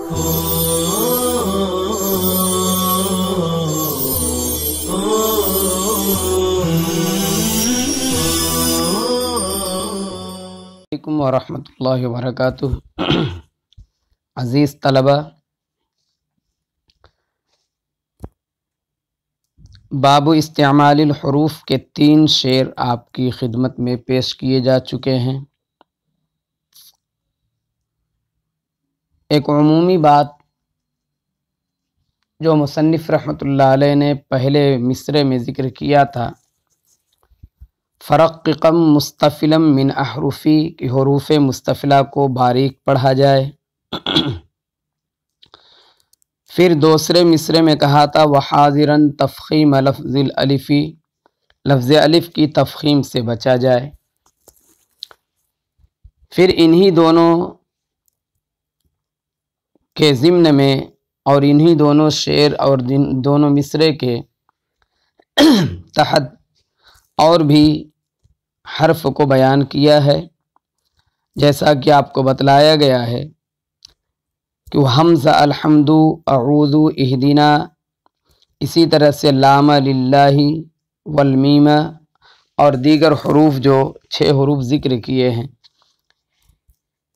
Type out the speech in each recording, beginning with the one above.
علیکم ورحمۃ اللہ وبرکاتہ۔ عزیز طلبہ، باب استعمال الحروف کے 3 شعر آپ کی خدمت میں پیش کیے جا چکے ہیں۔ ایک عمومی بات جو مصنف رحمۃ اللہ علیہ نے پہلے مصرعے میں ذکر کیا تھا، فرققم مستفلم من احرفی کہ حروف مستفلہ کو باریک پڑھا جائے۔ پھر دوسرے مصرعے میں کہا تھا وحاذراً تفخیم لفظ الالفی، لفظ الف کی تفخیم سے بچا جائے۔ پھر انہی دونوں کے ضمن میں اور انہی دونوں شعر اور دونوں مصرعے کے تحت اور بھی حرف کو بیان کیا ہے، جیسا کہ آپ کو بتلایا گیا ہے کہ حمزہ الحمد، اعوذ، اہدنا، اسی طرح سے لام للہ والمیم اور دیگر حروف جو 6 حروف ذکر کیے ہیں،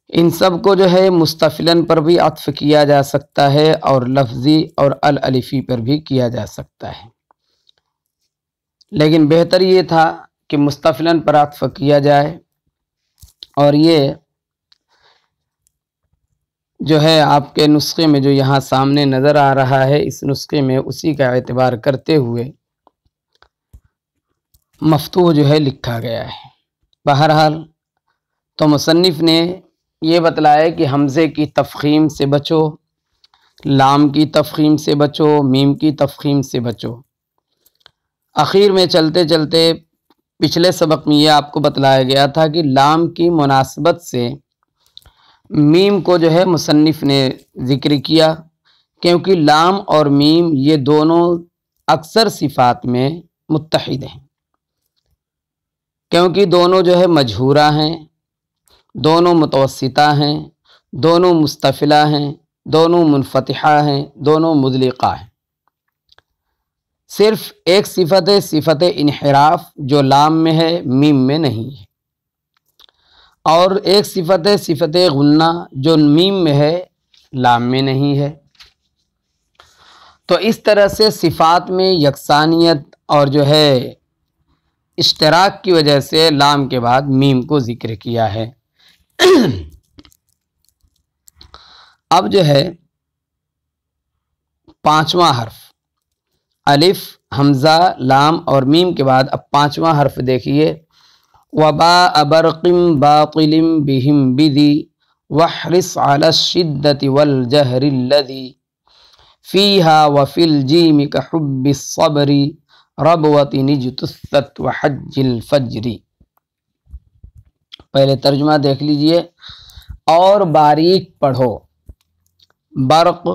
ان سب کو جو ہے مستفلن پر بھی عطف کیا جا سکتا ہے اور لفظی اور الالفی پر بھی کیا جا سکتا ہے، لیکن بہتر یہ تھا کہ مستفلن پر عطف کیا جائے، اور یہ جو ہے آپ کے نسخے میں جو یہاں سامنے نظر آ رہا ہے، اس نسخے میں اسی کا اعتبار کرتے ہوئے مفتوح جو ہے لکھا گیا ہے۔ بہرحال تو مصنف نے یہ بتلایا کہ حمزے کی تفخیم سے بچو، لام کی تفخیم سے بچو، میم کی تفخیم سے بچو۔ اخیر میں چلتے چلتے پچھلے سبق میں یہ آپ کو بتلایا گیا تھا کہ لام کی مناسبت سے میم کو جو ہے مصنف نے ذکر کیا، کیونکہ لام اور میم یہ دونوں اکثر صفات میں متحد ہیں، کیونکہ دونوں جو ہے مجہورہ ہیں، دونوں متوسطہ ہیں، دونوں مستفلہ ہیں، دونوں منفتحہ ہیں، دونوں مدلقہ ہیں۔ صرف ایک صفت ہے صفت انحراف جو لام میں ہے، میم میں نہیں ہے، اور ایک صفت ہے صفت غنہ جو میم میں ہے، لام میں نہیں ہے۔ تو اس طرح سے صفات میں یکسانیت اور جو ہے اشتراک کی وجہ سے لام کے بعد میم کو ذکر کیا ہے۔ اب جو ہے 5واں حرف الف، حمزہ، لام اور میم کے بعد اب 5واں حرف دیکھیے، وباء برق باطل بہم بذی واحرص علی الشدۃ والجہر الذی فیہا وفی الجیم کحب الصبر ربوۃ اجتثت وحج الفجر۔ پہلے ترجمہ دیکھ لیجئے، اور باریک پڑھو، برق،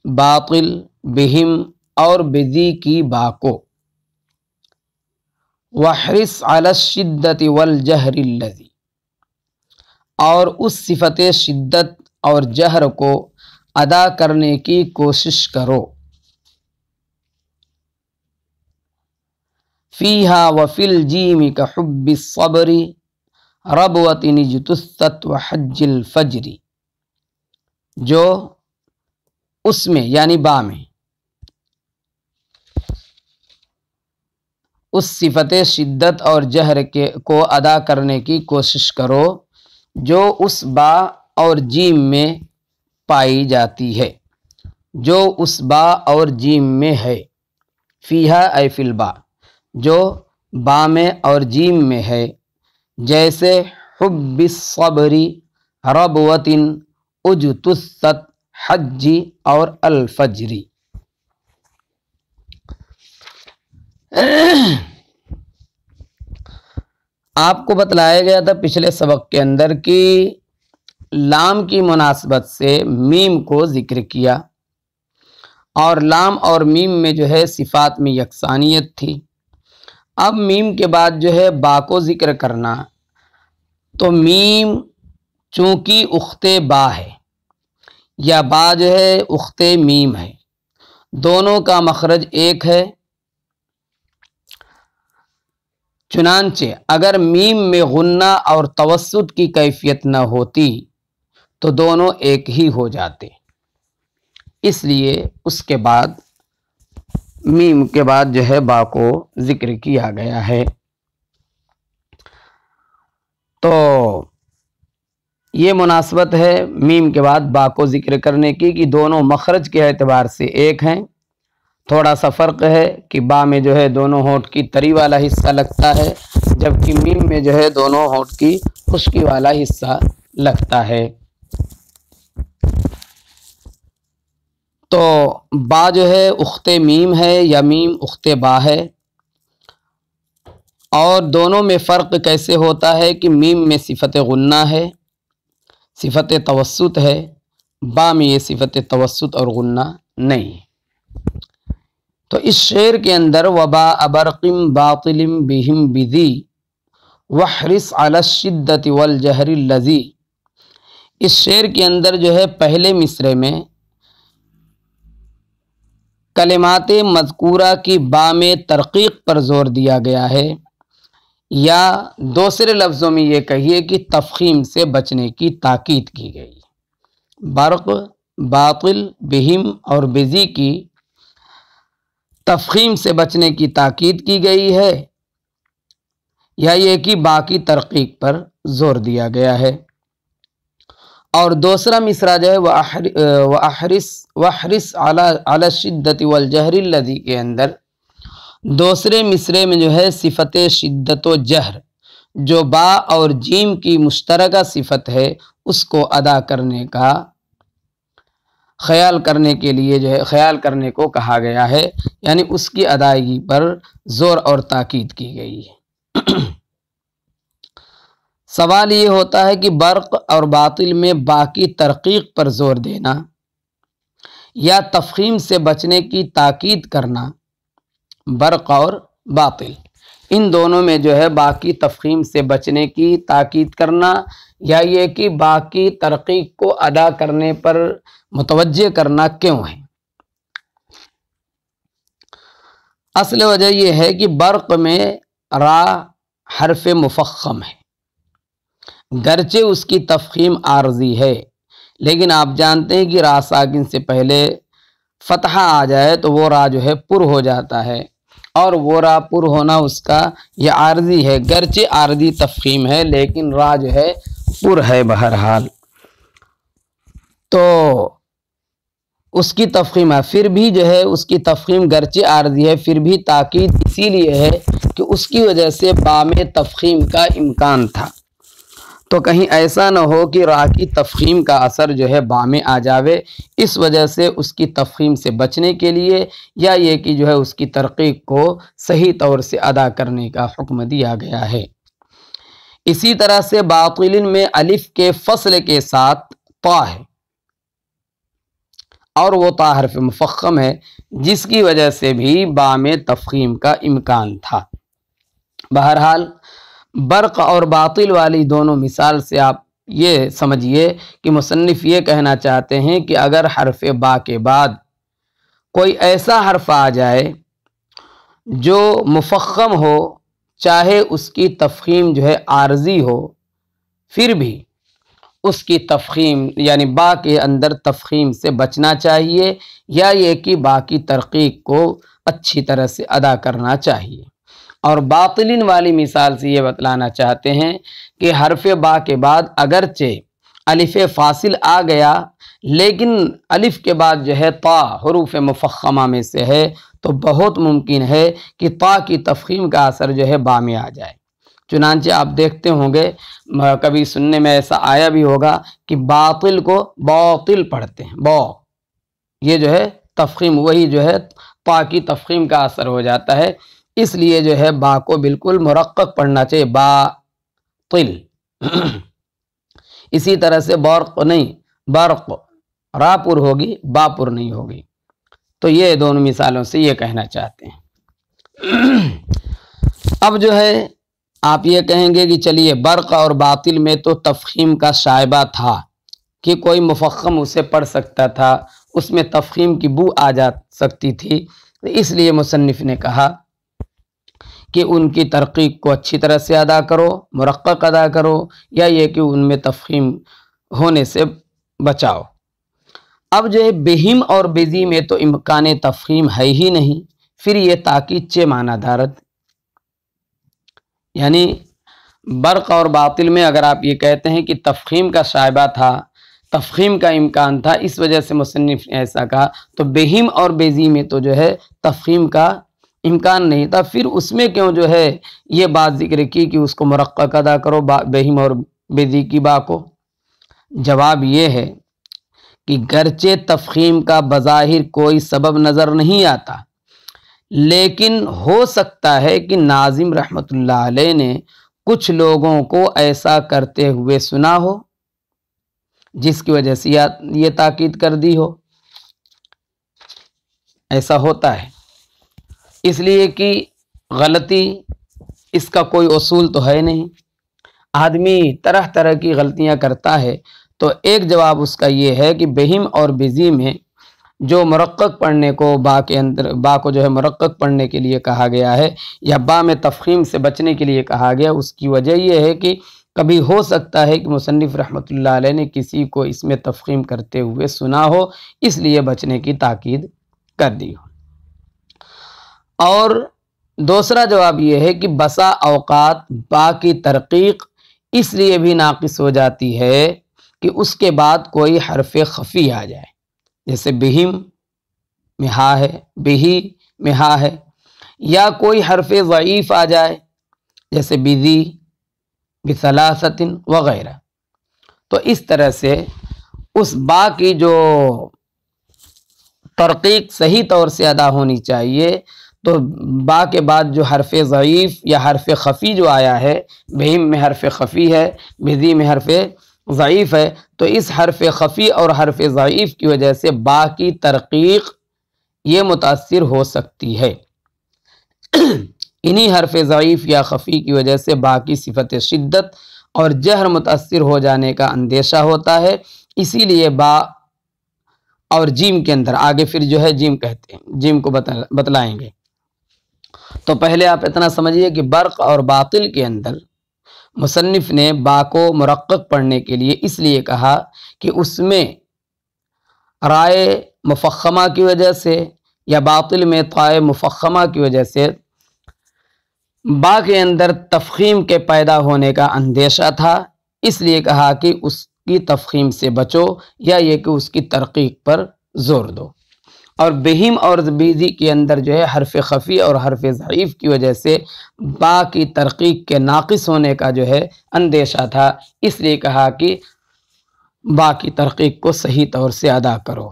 باطل، بہم اور بذی کی با کو، وحرص علی الشدۃ والجہر الذی، اور اس صفت شدت اور جہر کو ادا کرنے کی کوشش کرو، فیہا وفی الجیم کحب الصبر ربوۃ اجتثت وحج الفجر، جو اس میں یعنی با میں اس صفت شدت اور جہر کو ادا کرنے کی کوشش کرو جو اس با اور جیم میں پائی جاتی ہے، جو اس با اور جیم میں ہے، فیہا اے فی البا، جو با میں اور جیم میں ہے، جیسے حب الصبر، ربوۃ، اجتثت، حج اور الفجری۔ آپ کو بتلایا گیا تھا پچھلے سبق کے اندر کہ لام کی مناسبت سے میم کو ذکر کیا، اور لام اور میم میں جو ہے صفات میں یکسانیت تھی۔ اب میم کے بعد جو ہے با کو ذکر کرنا، تو میم چونکہ اخت با ہے، یا با جو ہے اخت میم ہے، دونوں کا مخرج ایک ہے، چنانچہ اگر میم میں غنہ اور توسط کی کیفیت نہ ہوتی تو دونوں ایک ہی ہو جاتے، اس لیے اس کے بعد میم کے بعد جو ہے با کو ذکر کیا گیا ہے۔ تو یہ مناسبت ہے میم کے بعد با کو ذکر کرنے کی کہ دونوں مخرج کے اعتبار سے ایک ہیں۔ تھوڑا سا فرق ہے کہ با میں جو ہے دونوں ہونٹ کی تری والا حصہ لگتا ہے، جبکہ میم میں جو ہے دونوں ہونٹ کی خشکی والا حصہ لگتا ہے۔ تو با جو ہے اخت میم ہے یا میم اخت با ہے، اور دونوں میں فرق کیسے ہوتا ہے کہ میم میں صفت غنہ ہے، صفت توسط ہے، با میں یہ صفت توسط اور غنہ نہیں ہے۔ تو اس شعر کے اندر وباء برق باطل بہم بذی واحرص علی الشدۃ والجہر الذی، اس شعر کے اندر جو ہے پہلے مصرعے میں کلمات مذکورہ کی با میں ترقیق پر زور دیا گیا ہے، یا دوسرے لفظوں میں یہ کہیے کہ تفخیم سے بچنے کی تاکید کی گئی۔ برق، باطل، بہم اور بذی کی تفخیم سے بچنے کی تاکید کی گئی ہے، یا یہ کہ باقی ترقیق پر زور دیا گیا ہے۔ اور دوسرا مصرع جو ہے واحرص علی الشدۃ والجہر الذی کے اندر دوسرے مصرعے میں جو ہے صفت شدت و جہر جو با اور جیم کی مشترکہ صفت ہے اس کو ادا کرنے کا خیال کرنے کے لیے جو ہے خیال کرنے کو کہا گیا ہے، یعنی اس کی ادائیگی پر زور اور تاکید کی گئی ہے۔ سوال یہ ہوتا ہے کہ برق اور باطل میں با کی ترقیق پر زور دینا یا تفخیم سے بچنے کی تاکید کرنا، برق اور باطل ان دونوں میں جو ہے با کی تفخیم سے بچنے کی تاکید کرنا یا یہ کہ با کی ترقیق کو ادا کرنے پر متوجہ کرنا کیوں ہے؟ اصل وجہ یہ ہے کہ برق میں را حرف مفخم ہے، گرچہ اس کی تفخیم عارضی ہے، لیکن آپ جانتے ہیں کہ را ساکن سے پہلے فتحہ آ جائے تو وہ را جو ہے پر ہو جاتا ہے، اور وہ را پر ہونا اس کا یہ عارضی ہے، گرچہ عارضی تفخیم ہے لیکن را جو ہے پر ہے بہرحال۔ تو اس کی تفخیم ہے، پھر بھی جو ہے اس کی تفخیم گرچہ عارضی ہے پھر بھی تاکید اسی لیے ہے کہ اس کی وجہ سے با میں تفخیم کا امکان تھا، تو کہیں ایسا نہ ہو کہ را کی تفخیم کا اثر جو ہے با میں آ جاوے، اس وجہ سے اس کی تفخیم سے بچنے کے لیے یا یہ کہ جو ہے اس کی ترقیق کو صحیح طور سے ادا کرنے کا حکم دیا گیا ہے۔ اسی طرح سے باطل میں الف کے فصل کے ساتھ طا ہے، اور وہ طا حرف مفخم ہے، جس کی وجہ سے بھی با میں تفخیم کا امکان تھا۔ بہرحال برق اور باطل والی دونوں مثال سے آپ یہ سمجھیے کہ مصنف یہ کہنا چاہتے ہیں کہ اگر حرف با کے بعد کوئی ایسا حرف آ جائے جو مفخم ہو، چاہے اس کی تفخیم جو ہے عارضی ہو، پھر بھی اس کی تفخیم یعنی با کے اندر تفخیم سے بچنا چاہیے، یا یہ کہ با کی ترقیق کو اچھی طرح سے ادا کرنا چاہیے۔ اور باطلین والی مثال سے یہ بتلانا چاہتے ہیں کہ حرف با کے بعد اگرچہ الف فاصل آ گیا لیکن الف کے بعد جو ہے طا حروف مفخمہ میں سے ہے، تو بہت ممکن ہے کہ طا کی تفخیم کا اثر جو ہے با میں آ جائے۔ چنانچہ آپ دیکھتے ہوں گے کبھی سننے میں ایسا آیا بھی ہوگا کہ باطل کو باطل پڑھتے ہیں، با یہ جو ہے تفخیم وہی جو ہے طا کی تفخیم کا اثر ہو جاتا ہے، اس لیے جو ہے با کو بالکل مرقق پڑھنا چاہیے، باطل۔ اسی طرح سے برق نہیں، برق را پر ہوگی، با پر نہیں ہوگی۔ تو یہ دونوں مثالوں سے یہ کہنا چاہتے ہیں۔ اب جو ہے آپ یہ کہیں گے کہ چلیے برق اور باطل میں تو تفخیم کا شائبہ تھا، کہ کوئی مفخم اسے پڑھ سکتا تھا، اس میں تفخیم کی بو آ جا سکتی تھی، اس لیے مصنف نے کہا کہ ان کی ترقیق کو اچھی طرح سے ادا کرو، مرقق ادا کرو، یا یہ کہ ان میں تفخیم ہونے سے بچاؤ۔ اب جو ہے بہم اور بزی میں تو امکان تفخیم ہے ہی نہیں، پھر یہ تاکید چے معنی دارت، یعنی برق اور باطل میں اگر آپ یہ کہتے ہیں کہ تفخیم کا شائبہ تھا، تفخیم کا امکان تھا، اس وجہ سے مصنف نے ایسا کہا، تو بہم اور بیزی میں تو جو ہے تفخیم کا امکان نہیں تھا، پھر اس میں کیوں جو ہے یہ بات ذکر کی کہ اس کو مرقق ادا کرو بہم اور بیزی کی با کو؟ جواب یہ ہے کہ گرچہ تفخیم کا بظاہر کوئی سبب نظر نہیں آتا، لیکن ہو سکتا ہے کہ ناظم رحمۃ اللہ علیہ نے کچھ لوگوں کو ایسا کرتے ہوئے سنا ہو، جس کی وجہ سے یہ تاکید کر دی ہو۔ ایسا ہوتا ہے، اس لیے کہ غلطی اس کا کوئی اصول تو ہے نہیں، آدمی طرح طرح کی غلطیاں کرتا ہے، تو ایک جواب اس کا یہ ہے کہ بہم اور بزی میں جو مرقق پڑھنے کو با کو جو ہے مرقق پڑھنے کے لیے کہا گیا ہے، یا با میں تفخیم سے بچنے کے لیے کہا گیا، اس کی وجہ یہ ہے کہ کبھی ہو سکتا ہے کہ مصنف رحمۃ اللہ علیہ نے کسی کو اس میں تفخیم کرتے ہوئے سنا ہو، اس لیے بچنے کی تاکید کر دی ہو۔ اور دوسرا جواب یہ ہے کہ بسا اوقات با کی ترقیق اس لیے بھی ناقص ہو جاتی ہے کہ اس کے بعد کوئی حرف خفی آ جائے، جیسے بہم میں ہا ہے، بہی میں ہا ہے، یا کوئی حرف ضعیف آ جائے جیسے بذی، بثلاثۃ وغیرہ، تو اس طرح سے اس با کی جو ترقیق صحیح طور سے ادا ہونی چاہیے، تو با کے بعد جو حرف ضعیف یا حرف خفی جو آیا ہے، بہم میں حرف خفی ہے، بذی میں حرف ضعیف ہے، تو اس حرف خفی اور حرف ضعیف کی وجہ سے با کی ترقیق یہ متاثر ہو سکتی ہے۔ انہی حرف ضعیف یا خفی کی وجہ سے با کی صفت شدت اور جہر متاثر ہو جانے کا اندیشہ ہوتا ہے، اسی لیے با اور جیم کے اندر آگے پھر جو ہے جیم کہتے ہیں، جیم کو بتلائیں گے۔ تو پہلے آپ اتنا سمجھیے کہ برق اور باطل کے اندر مصنف نے با کو مرقق پڑھنے کے لیے اس لیے کہا کہ اس میں رائے مفخمہ کی وجہ سے یا باطل میں طائے مفخمہ کی وجہ سے با کے اندر تفخیم کے پیدا ہونے کا اندیشہ تھا، اس لیے کہا کہ اس کی تفخیم سے بچو، یا یہ کہ اس کی ترقیق پر زور دو۔ اور بہم اور بیزی کے اندر جو ہے حرف خفی اور حرف ضعیف کی وجہ سے با کی ترقیق کے ناقص ہونے کا جو ہے اندیشہ تھا، اس لیے کہا کہ با کی ترقیق کو صحیح طور سے ادا کرو۔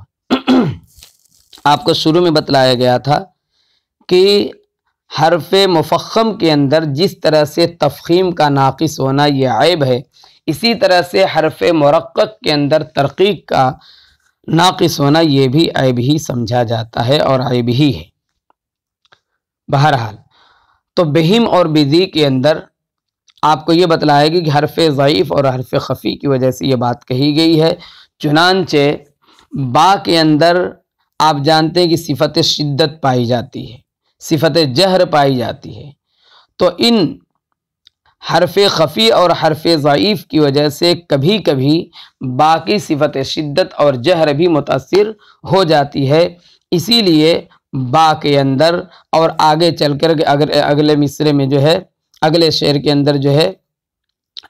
آپ کو شروع میں بتلایا گیا تھا کہ حرف مفخم کے اندر جس طرح سے تفخیم کا ناقص ہونا یہ عیب ہے، اسی طرح سے حرف مرقق کے اندر ترقیق کا ناقص ہونا یہ بھی عیب ہی سمجھا جاتا ہے اور عیب ہی ہے۔ بہرحال تو بہم اور بذی کے اندر آپ کو یہ بتلایا گیا کہ حرف ضعیف اور حرف خفی کی وجہ سے یہ بات کہی گئی ہے، چنانچہ با کے اندر آپ جانتے ہیں کہ صفت شدت پائی جاتی ہے، صفت جہر پائی جاتی ہے، تو ان حرف خفی اور حرف ضعیف کی وجہ سے کبھی کبھی باقی صفت شدت اور جہر بھی متاثر ہو جاتی ہے، اسی لیے با کے اندر اور آگے چل کر اگلے مصرے میں جو ہے اگلے شعر کے اندر جو ہے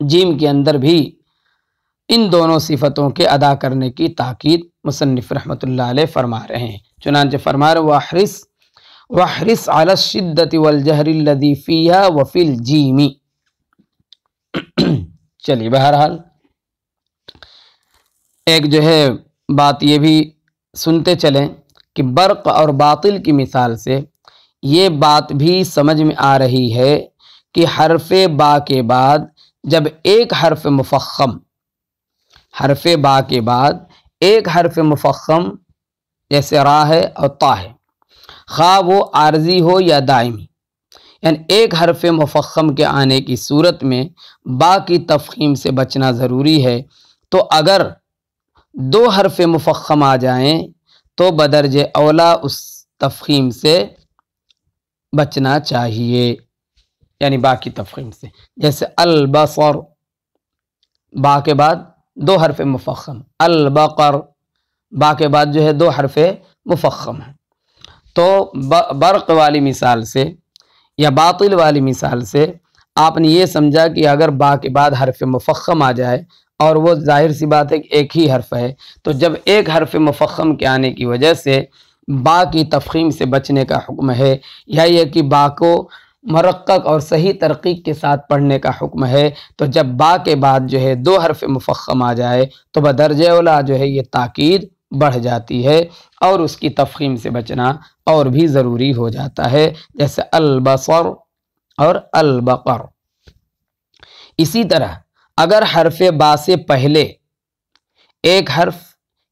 جیم کے اندر بھی ان دونوں صفتوں کے ادا کرنے کی تاکید مصنف رحمۃ اللہ علیہ فرما رہے ہیں۔ چنانچہ فرما رہے وَاحْرِصْ عَلَى الشِّدَّةِ وَالْجَهْرِ الَّذِي فِيهَا وَفِي الْجِيمِ۔ چلیے بہرحال ایک جو ہے بات یہ بھی سنتے چلیں کہ برق اور باطل کی مثال سے یہ بات بھی سمجھ میں آ رہی ہے کہ حرف با کے بعد جب ایک حرف مفخم، حرف با کے بعد ایک حرف مفخم جیسے را ہے اور تا ہے، خواہ وہ عارضی ہو یا دائمی، یعنی ایک حرف مفخم کے آنے کی صورت میں با کی تفخیم سے بچنا ضروری ہے، تو اگر دو حرف مفخم آ جائیں تو بدرجہ اولا اس تفخیم سے بچنا چاہیے، یعنی با کی تفخیم سے. جیسے البصر، با کے بعد دو حرف مفخم، البقر، با کے بعد جو ہے دو حرف مفخم ہیں. تو برق والی مثال سے یا باطل والی مثال سے آپ نے یہ سمجھا کہ اگر با کے بعد حرف مفخم آ جائے اور وہ ظاہر سی بات ہے کہ ایک ہی حرف ہے، تو جب ایک حرف مفخم کے آنے کی وجہ سے با کی تفخیم سے بچنے کا حکم ہے، یا یہ کہ با کو مرقق اور صحیح ترقیق کے ساتھ پڑھنے کا حکم ہے، تو جب با کے بعد جو ہے دو حرف مفخم آ جائے تو بدرجہ اولا جو ہے یہ تاکید بڑھ جاتی ہے اور اس کی تفخیم سے بچنا اور بھی ضروری ہو جاتا ہے، جیسے البصر اور البقر. اسی طرح اگر حرف با سے پہلے ایک حرف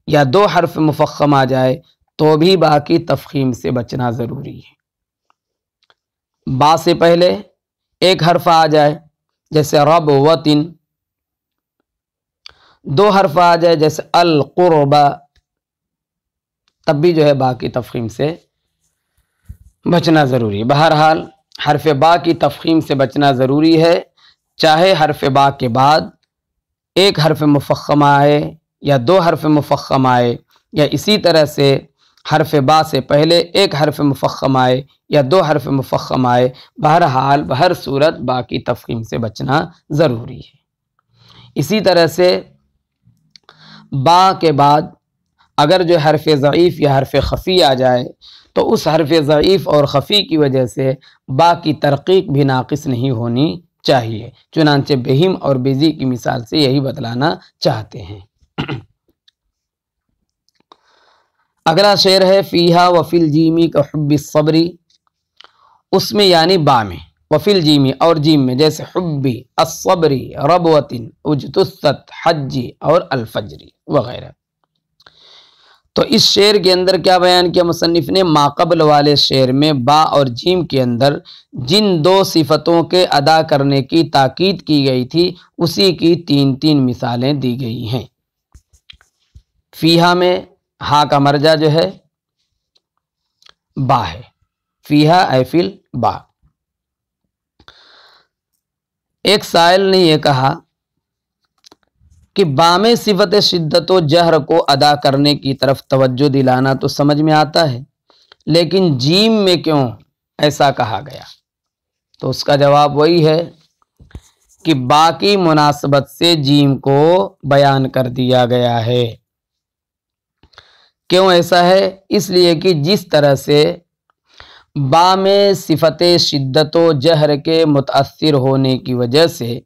یا دو حرف مفخم آ جائے تو بھی با کی تفخیم سے بچنا ضروری ہے. با سے پہلے ایک حرف آ جائے جیسے ربوتن، دو حرف آ جائے جیسے القربہ، تب بھی جو ہے با کی تفخیم سے بچنا ضروری ہے. بہرحال حرف با کی تفخیم سے بچنا ضروری ہے، چاہے حرف با کے بعد ایک حرف مفخم آئے یا دو حرف مفخم آئے، یا اسی طرح سے حرف با سے پہلے ایک حرف مفخم آئے یا دو حرف مفخم آئے، بہرحال بہر صورت با کی تفخیم سے بچنا ضروری ہے. اسی طرح سے با کے بعد اگر جو حرف ضعیف یا حرف خفی آ جائے تو اس حرف ضعیف اور خفی کی وجہ سے با کی ترقیق بھی ناقص نہیں ہونی چاہیے، چنانچہ بہم اور بیزی کی مثال سے یہی بتلانا چاہتے ہیں. اگلا شعر ہے فیہا وفی الجیمی کا حب الصبری، اس میں یعنی با میں، وفی الجیمی اور جیم میں، جیسے حبی، الصبری، ربوتن، اجتثت، حجی اور الفجری وغیرہ. تو اس شعر کے اندر کیا بیان کیا مصنف نے؟ ماقبل والے شعر میں با اور جیم کے اندر جن دو صفتوں کے ادا کرنے کی تاکید کی گئی تھی اسی کی تین تین مثالیں دی گئی ہیں. فیہا میں ہا کا مرجع جو ہے با ہے، فیہا اے فی البا. ایک سائل نے یہ کہا کہ با میں صفت شدت و جہر کو ادا کرنے کی طرف توجہ دلانا تو سمجھ میں آتا ہے، لیکن جیم میں کیوں ایسا کہا گیا؟ تو اس کا جواب وہی ہے کہ با کی مناسبت سے جیم کو بیان کر دیا گیا ہے. کیوں ایسا ہے؟ اس لیے کہ جس طرح سے با میں صفت شدت و جہر کے متاثر ہونے کی وجہ سے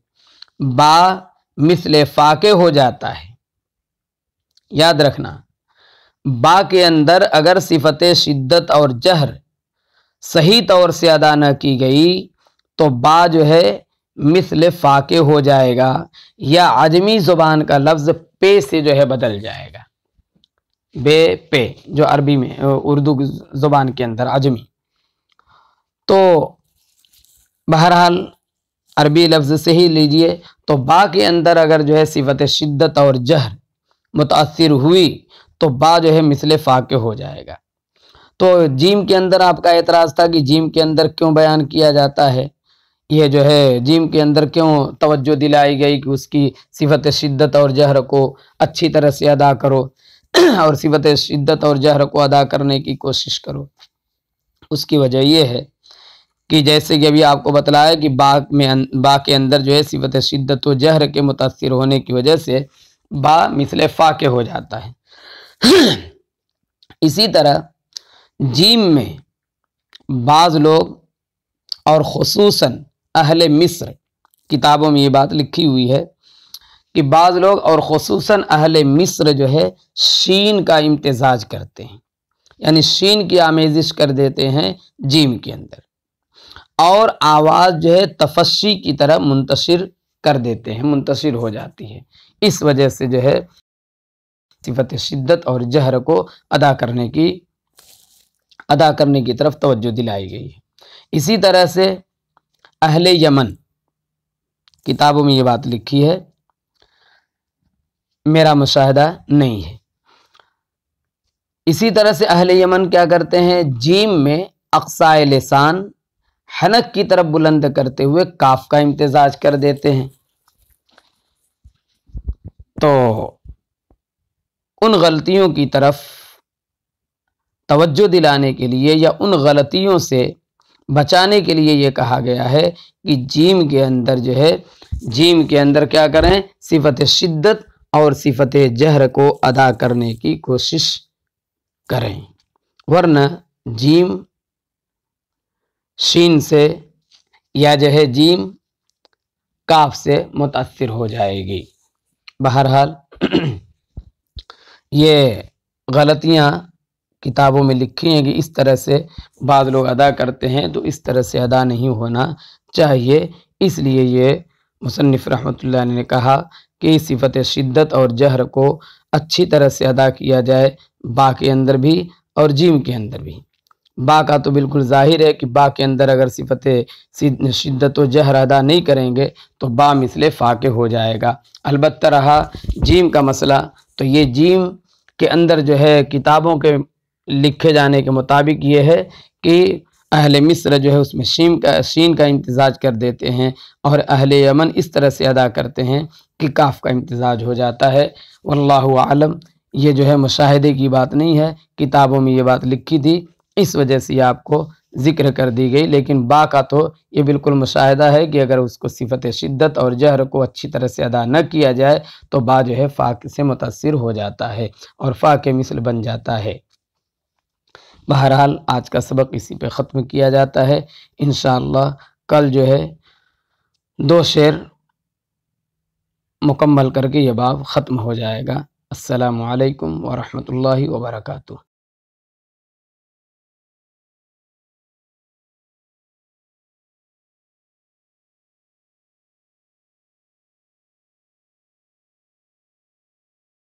با مثل فا کے ہو جاتا ہے. یاد رکھنا، با کے اندر اگر صفت شدت اور جہر صحیح طور سے ادا نہ کی گئی تو با جو ہے مثل فا کے ہو جائے گا، یا عجمی زبان کا لفظ پے سے جو ہے بدل جائے گا، بے پے جو عربی میں اردو زبان کے اندر عجمی. تو بہرحال عربی لفظ سے ہی لیجئے، تو با کے اندر اگر جو ہے صفت شدت اور جہر متاثر ہوئی تو با جو ہے مثل فا کے ہو جائے گا. تو جیم کے اندر آپ کا اعتراض تھا کہ جیم کے اندر کیوں بیان کیا جاتا ہے، یہ جو ہے جیم کے اندر کیوں توجہ دلائی گئی کہ اس کی صفت شدت اور جہر کو اچھی طرح سے ادا کرو اور صفت شدت اور جہر کو ادا کرنے کی کوشش کرو. اس کی وجہ یہ ہے کہ جیسے کہ ابھی آپ کو بتلایا کہ با کے اندر جو ہے صفت شدت و جہر کے متاثر ہونے کی وجہ سے با مثل فا کے ہو جاتا ہے. اسی طرح جیم میں بعض لوگ اور خصوصاً اہل مصر، کتابوں میں یہ بات لکھی ہوئی ہے کہ بعض لوگ اور خصوصاً اہل مصر جو ہے شین کا امتزاج کرتے ہیں، یعنی شین کی آمیزش کر دیتے ہیں جیم کے اندر، اور آواز جو ہے تفشی کی طرح منتشر کر دیتے ہیں، منتشر ہو جاتی ہے. اس وجہ سے جو ہے صفت شدت اور جہر کو ادا کرنے کی طرف توجہ دلائی گئی ہے. اسی طرح سے اہل یمن، کتابوں میں یہ بات لکھی ہے، میرا مشاہدہ نہیں ہے۔ اسی طرح سے اہل یمن کیا کرتے ہیں، جیم میں اقصائے لسان حنک کی طرف بلند کرتے ہوئے کاف کا امتزاج کر دیتے ہیں۔ تو ان غلطیوں کی طرف توجہ دلانے کے لیے یا ان غلطیوں سے بچانے کے لیے یہ کہا گیا ہے کہ جیم کے اندر کیا کریں، صفت شدت اور صفت جہر کو ادا کرنے کی کوشش کریں، ورنہ جیم شین سے یا جیم کاف سے متاثر ہو جائے گی۔ بہرحال یہ غلطیاں کتابوں میں لکھی ہیں کہ اس طرح سے بعض لوگ ادا کرتے ہیں، تو اس طرح سے ادا نہیں ہونا چاہیے۔ اس لیے یہ مصنف رحمۃ اللہ علیہ نے کہا کہ صفت شدت اور جہر کو اچھی طرح سے ادا کیا جائے، با کے اندر بھی اور جیم کے اندر بھی۔ با کا تو بالکل ظاہر ہے کہ با کے اندر اگر صفت شدت و جہر ادا نہیں کریں گے تو با مثل فا کے ہو جائے گا۔ البتہ رہا جیم کا مسئلہ، تو یہ جیم کے اندر کتابوں کے لکھے جانے کے مطابق یہ ہے کہ اہل مصر اس میں شین کا امتزاج کر دیتے ہیں، اور اہل یمن اس طرح سے ادا کرتے ہیں کہ کاف کا امتزاج ہو جاتا ہے۔ واللہ اعلم، یہ مشاہدے کی بات نہیں ہے، کتابوں میں یہ بات لکھی تھی، اس وجہ سے یہ آپ کو ذکر کر دی گئی۔ لیکن با کا تو یہ بالکل مشاہدہ ہے کہ اگر اس کو صفت شدت اور جہر کو اچھی طرح سے ادا نہ کیا جائے تو با فا سے متاثر ہو جاتا ہے اور فا کے مثل بن جاتا ہے۔ بہرحال آج کا سبق اسی پہ ختم کیا جاتا ہے۔ انشاءاللہ کل 2 شعر مکمل کر کے یہ باب ختم ہو جائے گا۔ السلام علیکم ورحمۃ اللہ وبرکاتہ۔